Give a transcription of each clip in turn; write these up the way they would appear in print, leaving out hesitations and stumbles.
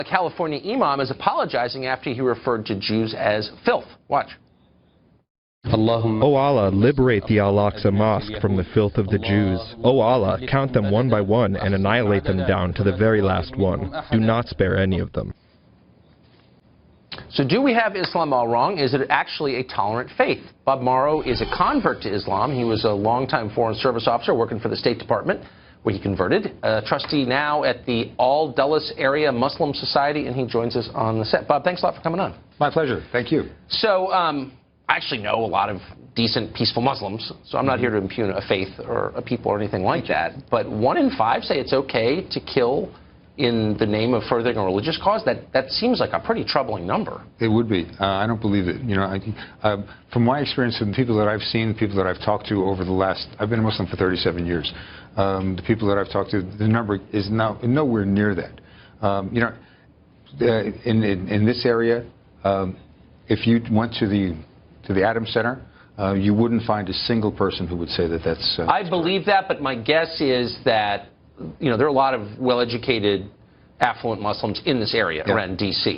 A California imam is apologizing after he referred to Jews as filth. Watch. O Allah, liberate the Al-Aqsa Mosque from the filth of the Jews. O Allah, count them one by one and annihilate them down to the very last one. Do not spare any of them. So do we have Islam all wrong? Is it actually a tolerant faith? Bob Morrow is a convert to Islam. He was a longtime Foreign Service officer working for the State Department, where he converted. A trustee now at the Al Dulles Area Muslim Society, and he joins us on the set. Bob, thanks a lot for coming on. My pleasure. Thank you. So I actually know a lot of decent, peaceful Muslims, so I'm not here to impugn a faith or a people or anything like that. But 1 in 5 say it's okay to kill in the name of furthering a religious cause. That seems like a pretty troubling number. It would be. I don't believe it. You know, from my experience with the people that I've seen, the people that I've talked to over the last, I've been a Muslim for 37 years. The people that I've talked to, the number is now nowhere near that. You know, in this area, if you went to the Adams Center, you wouldn't find a single person who would say that that's. I believe that, but my guess is that, you know, there are a lot of well-educated, affluent Muslims in this area around D.C.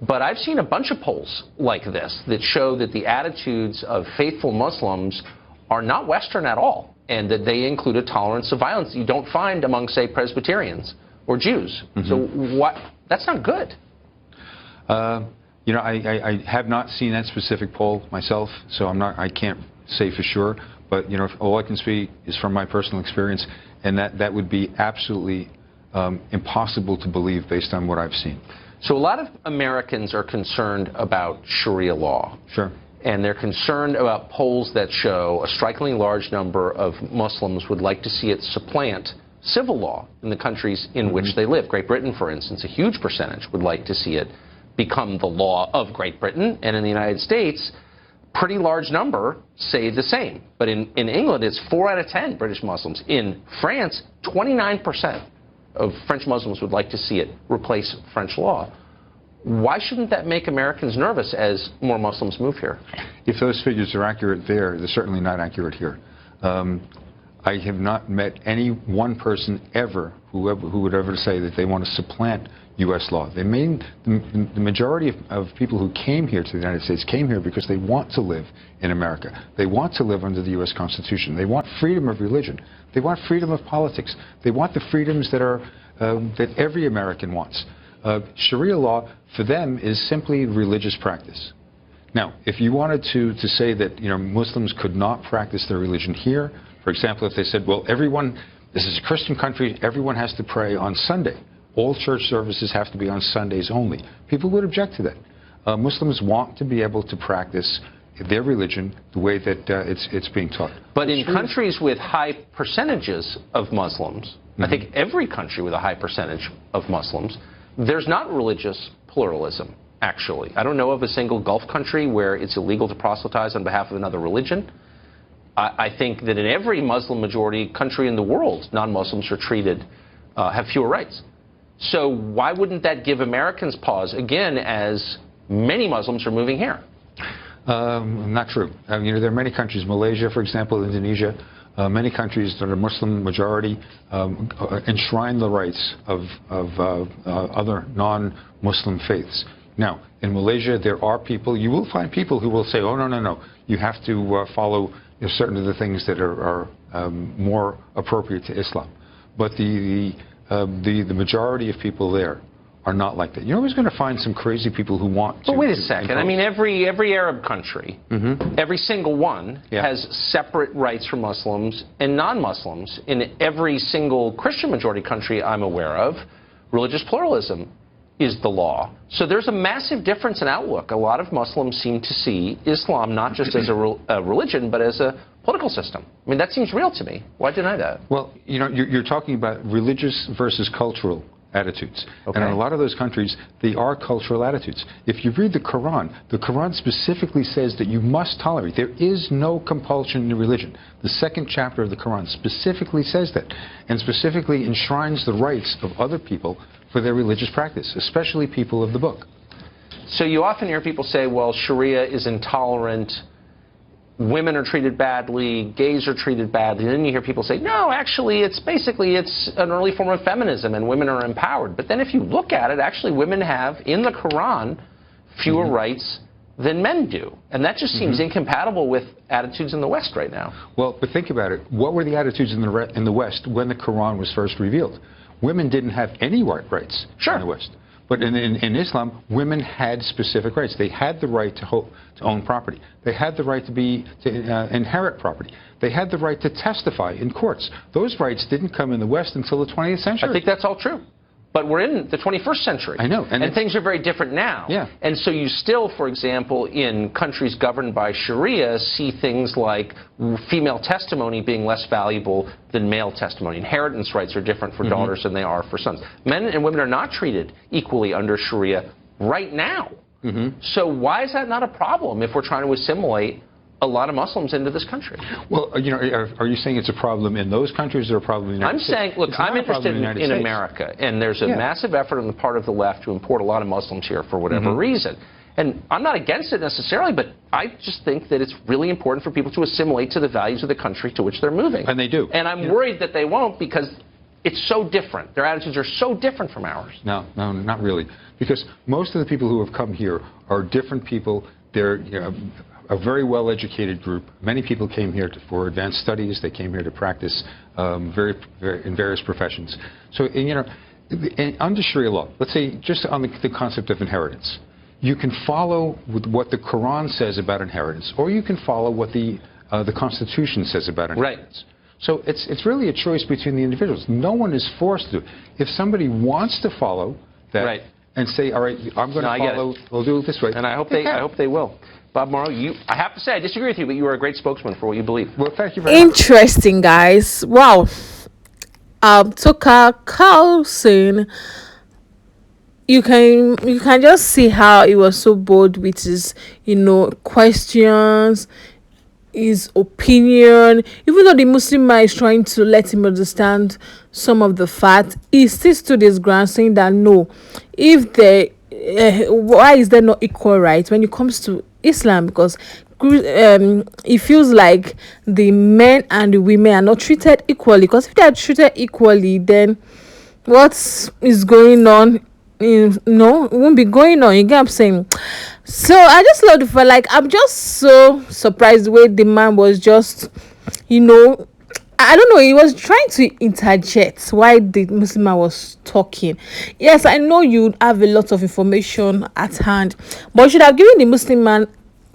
But I've seen a bunch of polls like this that show that the attitudes of faithful Muslims are not Western at all, and that they include a tolerance of violence you don't find among, say, Presbyterians or Jews. So what? That's not good. You know, I have not seen that specific poll myself, so I can't say for sure. But, you know, all I can speak is from my personal experience, and that would be absolutely impossible to believe based on what I've seen. So a lot of Americans are concerned about Sharia law. Sure. And they're concerned about polls that show a strikingly large number of Muslims would like to see it supplant civil law in the countries in which they live. Great Britain, for instance, a huge percentage would like to see it become the law of Great Britain. And in the United States, pretty large number say the same. But in England, it's 4 out of 10 British Muslims. In France, 29% of French Muslims would like to see it replace French law. Why shouldn't that make Americans nervous as more Muslims move here? If those figures are accurate there, they're certainly not accurate here. I have not met any one person ever who would ever say that they want to supplant U.S. law. The majority of people who came here to the United States came here because they want to live in America. They want to live under the U.S. Constitution. They want freedom of religion. They want freedom of politics. They want the freedoms that are that every American wants. Sharia law for them is simply religious practice. Now, if you wanted to say that, you know, Muslims could not practice their religion here, for example, if they said, well, this is a Christian country, everyone has to pray on Sunday. All church services have to be on Sundays only. People would object to that. Muslims want to be able to practice their religion the way that it's being taught. But in countries with high percentages of Muslims, I think every country with a high percentage of Muslims, there's not religious pluralism, actually. I don't know of a single Gulf country where it's illegal to proselytize on behalf of another religion. I think that in every Muslim-majority country in the world, non-Muslims are treated, have fewer rights. So why wouldn't that give Americans pause, again, as many Muslims are moving here? Not true. You know, there are many countries, Malaysia, for example, Indonesia, many countries that are Muslim majority enshrine the rights of other non-Muslim faiths. Now, in Malaysia, there are people, you will find people who will say, oh, no, you have to follow certain of the things that are more appropriate to Islam. But the majority of people there are not like that. You're always going to find some crazy people who want to. But wait a second. I mean, every Arab country, every single one has separate rights for Muslims and non-Muslims. In every single Christian majority country I'm aware of, religious pluralism is the law. So there's a massive difference in outlook. A lot of Muslims seem to see Islam not just as a religion, but as a political system. I mean, that seems real to me. Why deny that? Well, you know, you're talking about religious versus cultural attitudes. Okay. And in a lot of those countries, they are cultural attitudes. If you read the Quran specifically says that you must tolerate. There is no compulsion in religion. The 2nd chapter of the Quran specifically says that, and specifically enshrines the rights of other people for their religious practice, especially people of the book. So you often hear people say, well, Sharia is intolerant women are treated badly, gays are treated badly. And then you hear people say, no, actually, it's an early form of feminism and women are empowered. But then if you look at it, actually women have, in the Quran, fewer rights than men do. And that just seems incompatible with attitudes in the West right now. Well, but think about it. What were the attitudes in the West when the Quran was first revealed? Women didn't have any rights in the West. But in Islam, women had specific rights. They had the right to own property. They had the right to inherit property. They had the right to testify in courts. Those rights didn't come in the West until the 20th century. I think that's all true. But we're in the 21st century. I know. And things are very different now. Yeah. And so you still, for example, in countries governed by Sharia, see things like female testimony being less valuable than male testimony. Inheritance rights are different for daughters than they are for sons. Men and women are not treated equally under Sharia right now. So why is that not a problem if we're trying to assimilate a lot of Muslims into this country? Well, you know, are you saying it's a problem in those countries or a problem in the United States? I'm saying, look, I'm interested in America, and there's a massive effort on the part of the left to import a lot of Muslims here for whatever reason. And I'm not against it necessarily, but I just think that it's really important for people to assimilate to the values of the country to which they're moving. And they do. And I'm worried that they won't because it's so different. Their attitudes are so different from ours. No, not really. Because most of the people who have come here are different people. They're a very well-educated group. Many people came here for advanced studies. They came here to practice in various professions. So, under Sharia law, let's say just on the concept of inheritance, you can follow with what the Quran says about inheritance, or you can follow what the Constitution says about inheritance. Right. So it's really a choice between the individuals. No one is forced to. If somebody wants to follow that and say, all right, I'm going to follow, we'll do it this way. And I hope they will. Bob Morrow, I have to say, I disagree with you, but you are a great spokesman for what you believe. Well, thank you very much. Interesting, guys. Wow. Tucker Carlson, you can just see how he was so bold with his, questions, his opinion. Even though the Muslim man is trying to let him understand some of the facts, he still stood his ground, saying that no, if why is there not equal rights when it comes to Islam? Because it feels like the men and the women are not treated equally. Because if they are treated equally, then what is going on? It won't be going on. You get what I'm saying? So I just love the fact, like, I'm just so surprised the way the man was just, I don't know, he was trying to interject while the Muslim man was talking. Yes, I know you have a lot of information at hand, but you should have given the Muslim man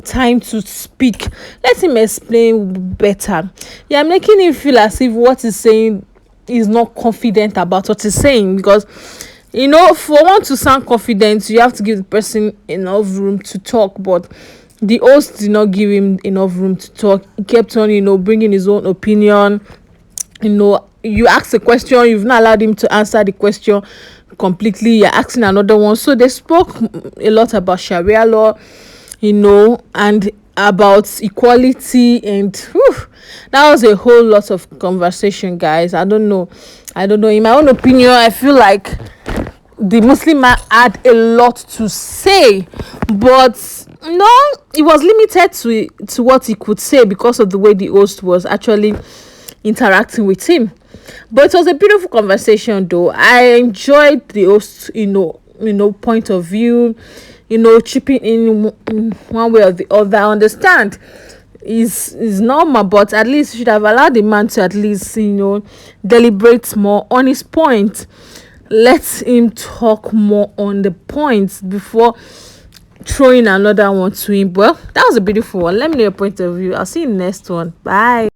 time to speak. Let him explain better. Yeah, making him feel as if what he's saying is not confident about what he's saying, because for one to sound confident, you have to give the person enough room to talk. But the host did not give him enough room to talk. He kept on, bringing his own opinion. You ask a question, you've not allowed him to answer the question completely. You're asking another one. So they spoke a lot about Sharia law, and about equality, and that was a whole lot of conversation, guys. I don't know. In my own opinion, I feel like the Muslim man had a lot to say, but no, it was limited to what he could say because of the way the host was actually interacting with him. But it was a beautiful conversation, though. I enjoyed the host, point of view, chipping in one way or the other. I understand is normal, but at least you should have allowed the man to at least deliberate more on his point. Let him talk more on the points before throwing another one to him. Well, that was a beautiful one. Let me know your point of view. I'll see you in the next one. Bye.